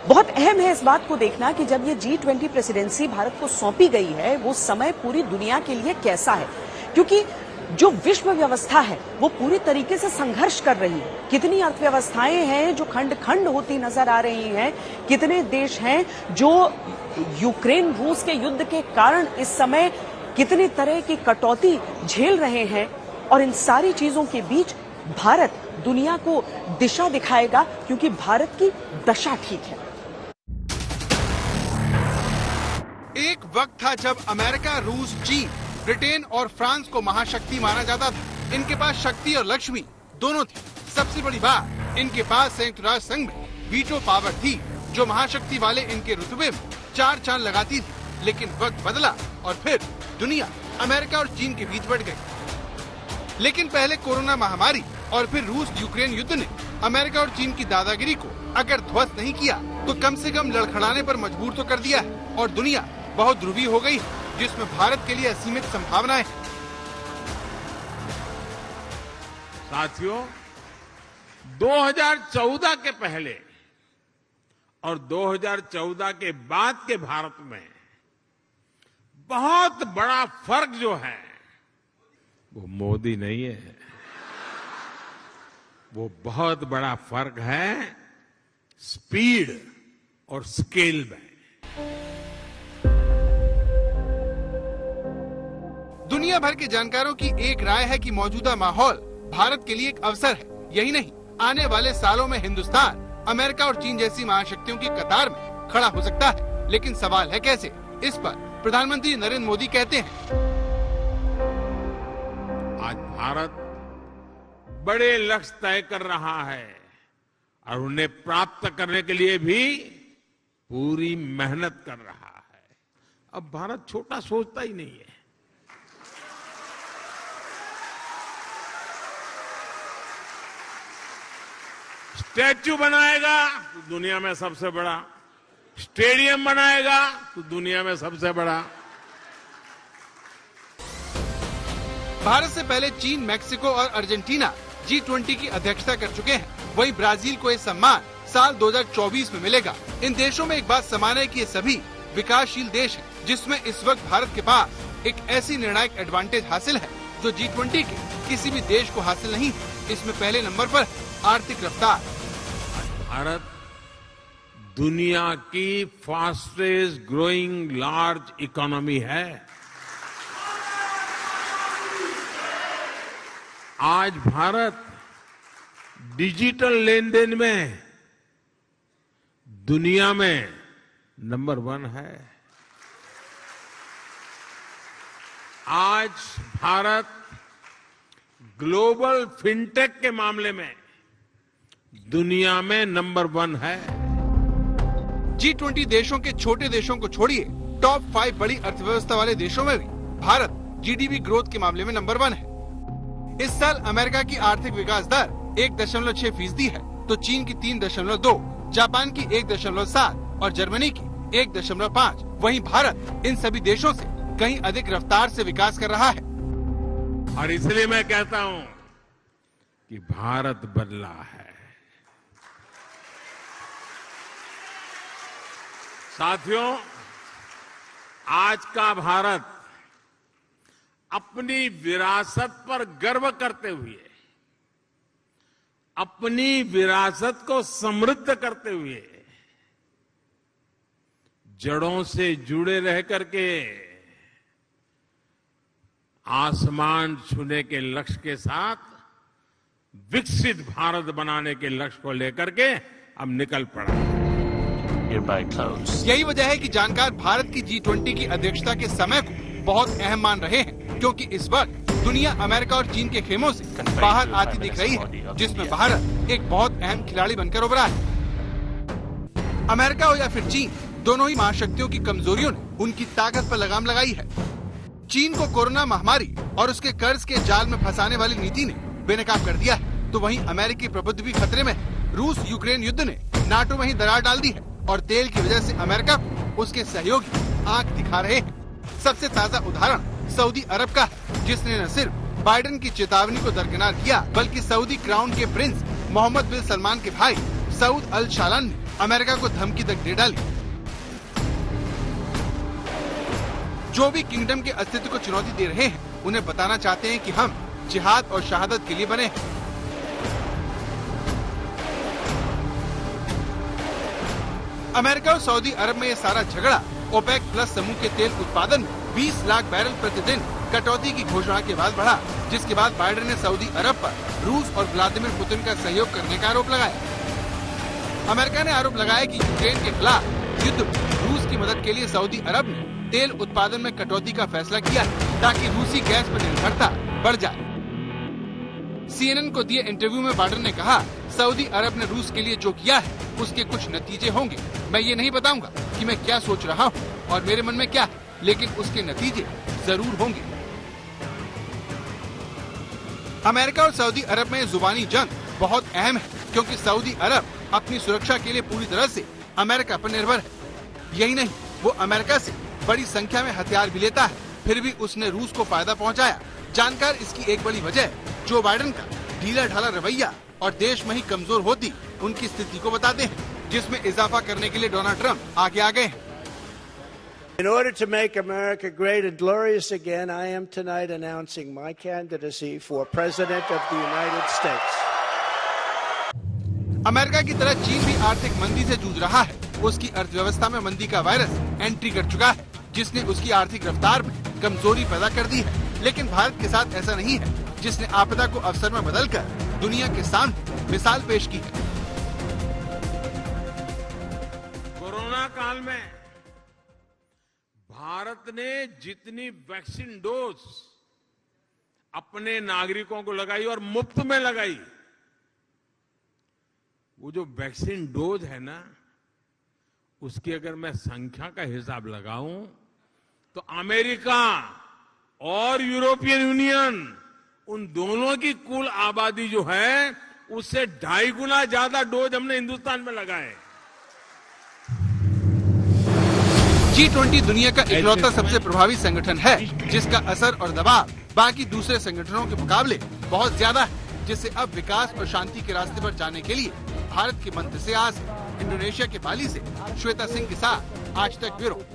बहुत अहम है इस बात को देखना कि जब ये G20 प्रेसिडेंसी भारत को सौंपी गई है, वो समय पूरी दुनिया के लिए कैसा है, क्योंकि जो विश्व व्यवस्था है वो पूरी तरीके से संघर्ष कर रही है। कितनी अर्थव्यवस्थाएं हैं जो खंड खंड होती नजर आ रही हैं, कितने देश हैं जो यूक्रेन रूस के युद्ध के कारण इस समय कितनी तरह की कटौती झेल रहे हैं, और इन सारी चीजों के बीच भारत दुनिया को दिशा दिखाएगा, क्योंकि भारत की दशा ठीक है। एक वक्त था जब अमेरिका, रूस, चीन, ब्रिटेन और फ्रांस को महाशक्ति माना जाता था। इनके पास शक्ति और लक्ष्मी दोनों थी। सबसे बड़ी बात, इनके पास संयुक्त राष्ट्र संघ में वीटो पावर थी, जो महाशक्ति वाले इनके रुतबे में 4 चांद लगाती थी। लेकिन वक्त बदला और फिर दुनिया अमेरिका और चीन के बीच बढ़ गई। लेकिन पहले कोरोना महामारी और फिर रूस यूक्रेन युद्ध ने अमेरिका और चीन की दादागिरी को अगर ध्वस्त नहीं किया तो कम से कम लड़खड़ाने पर मजबूर तो कर दिया है, और दुनिया बहुत ध्रुवीय हो गई, जिसमें भारत के लिए असीमित संभावनाएं हैं। साथियों, 2014 के पहले और 2014 के बाद के भारत में बहुत बड़ा फर्क जो है वो मोदी नहीं है, वो बहुत बड़ा फर्क है स्पीड और स्केल में। दुनिया भर के जानकारों की एक राय है कि मौजूदा माहौल भारत के लिए एक अवसर है। यही नहीं, आने वाले सालों में हिंदुस्तान अमेरिका और चीन जैसी महाशक्तियों की कतार में खड़ा हो सकता है। लेकिन सवाल है कैसे? इस पर प्रधानमंत्री नरेंद्र मोदी कहते हैं, आज भारत बड़े लक्ष्य तय कर रहा है और उन्हें प्राप्त करने के लिए भी पूरी मेहनत कर रहा है। अब भारत छोटा सोचता ही नहीं है। स्टैच्यू बनाएगा तो दुनिया में सबसे बड़ा, स्टेडियम बनाएगा तो दुनिया में सबसे बड़ा। भारत से पहले चीन, मैक्सिको और अर्जेंटीना G20 की अध्यक्षता कर चुके हैं। वहीं ब्राजील को यह सम्मान साल 2024 में मिलेगा। इन देशों में एक बात समान है कि ये सभी विकासशील देश हैं, जिसमें इस वक्त भारत के पास एक ऐसी निर्णायक एडवांटेज हासिल है जो G20 के किसी भी देश को हासिल नहीं है। इसमें पहले नंबर पर आर्थिक रफ्तार। भारत दुनिया की फास्टेस्ट ग्रोइंग लार्ज इकोनॉमी है। आज भारत डिजिटल लेन देन में दुनिया में नंबर 1 है। आज भारत ग्लोबल फिनटेक के मामले में दुनिया में नंबर 1 है। G20 देशों के छोटे देशों को छोड़िए, टॉप 5 बड़ी अर्थव्यवस्था वाले देशों में भी भारत GDP ग्रोथ के मामले में नंबर 1 है। इस साल अमेरिका की आर्थिक विकास दर 1.6% है, तो चीन की 3.2, जापान की 1.7 और जर्मनी की 1.5। वहीं भारत इन सभी देशों से कहीं अधिक रफ्तार से विकास कर रहा है। और इसलिए मैं कहता हूं कि भारत बदला है। साथियों, आज का भारत अपनी विरासत पर गर्व करते हुए, अपनी विरासत को समृद्ध करते हुए, जड़ों से जुड़े रह करके आसमान छूने के लक्ष्य के साथ विकसित भारत बनाने के लक्ष्य को लेकर के अब निकल पड़ा। यही वजह है कि जानकार भारत की G20 की अध्यक्षता के समय को बहुत अहम मान रहे हैं, क्योंकि इस वक्त दुनिया अमेरिका और चीन के खेमों से बाहर आती दिख रही है, जिसमें भारत एक बहुत अहम खिलाड़ी बनकर उभरा है। अमेरिका हो या फिर चीन, दोनों ही महाशक्तियों की कमजोरियों ने उनकी ताकत पर लगाम लगाई है। चीन को कोरोना महामारी और उसके कर्ज के जाल में फंसाने वाली नीति ने बेनकाब कर दिया है, तो वहीं अमेरिकी प्रभुत्व भी खतरे में है। रूस यूक्रेन युद्ध ने नाटो में ही दरार डाल दी है और तेल की वजह से अमेरिका को उसके सहयोगी आंख दिखा रहे हैं। सबसे ताज़ा उदाहरण सऊदी अरब का है, जिसने न सिर्फ बाइडेन की चेतावनी को दरकिनार किया, बल्कि सऊदी क्राउन के प्रिंस मोहम्मद बिन सलमान के भाई सऊद अल शालन ने अमेरिका को धमकी तक दे डाली। जो भी किंगडम के अस्तित्व को चुनौती दे रहे हैं उन्हें बताना चाहते हैं कि हम जिहाद और शहादत के लिए बने हैं। अमेरिका और सऊदी अरब में ये सारा झगड़ा ओपेक प्लस समूह के तेल उत्पादन में 20 लाख बैरल प्रतिदिन कटौती की घोषणा के बाद बढ़ा, जिसके बाद बाइडेन ने सऊदी अरब पर रूस और व्लादिमीर पुतिन का सहयोग करने का आरोप लगाया। अमेरिका ने आरोप लगाया कि यूक्रेन के खिलाफ युद्ध में रूस की मदद के लिए सऊदी अरब ने तेल उत्पादन में कटौती का फैसला किया है ताकि रूसी गैस पर निर्भरता बढ़ जाए। CNN को दिए इंटरव्यू में बाइडेन ने कहा, सऊदी अरब ने रूस के लिए जो किया है उसके कुछ नतीजे होंगे। मैं ये नहीं बताऊंगा कि मैं क्या सोच रहा हूँ और मेरे मन में क्या है, लेकिन उसके नतीजे जरूर होंगे। अमेरिका और सऊदी अरब में जुबानी जंग बहुत अहम है, क्योंकि सऊदी अरब अपनी सुरक्षा के लिए पूरी तरह से अमेरिका पर निर्भर है। यही नहीं, वो अमेरिका से बड़ी संख्या में हथियार भी लेता है, फिर भी उसने रूस को फायदा पहुंचाया। जानकार इसकी एक बड़ी वजह जो बाइडेन का ढीला ढाला रवैया और देश में ही कमजोर होती उनकी स्थिति को बताते हैं, जिसमें इजाफा करने के लिए डोनाल्ड ट्रंप आगे आ गए हैं। In order to make America great and glorious again, I am tonight announcing my candidacy for President of the United States. America की तरह चीन भी आर्थिक मंदी से जूझ रहा है। उसकी अर्थव्यवस्था में मंदी का वायरस एंट्री कर चुका है, जिसने उसकी आर्थिक रफ्तार में कमजोरी पैदा कर दी है। लेकिन भारत के साथ ऐसा नहीं है, जिसने आपदा को अवसर में बदलकर दुनिया के सामने मिसाल पेश की है। कोरोना काल में भारत ने जितनी वैक्सीन डोज अपने नागरिकों को लगाई और मुफ्त में लगाई, वो जो वैक्सीन डोज है ना, उसकी अगर मैं संख्या का हिसाब लगाऊं तो अमेरिका और यूरोपियन यूनियन, उन दोनों की कुल आबादी जो है उससे 2.5 गुना ज्यादा डोज हमने हिंदुस्तान में लगाए। G20 दुनिया का इकलौता सबसे प्रभावी संगठन है, जिसका असर और दबाव बाकी दूसरे संगठनों के मुकाबले बहुत ज्यादा है, जिससे अब विकास और शांति के रास्ते पर जाने के लिए भारत के मंत्र से आस है। इंडोनेशिया के बाली से श्वेता सिंह के साथ आज तक ब्यूरो।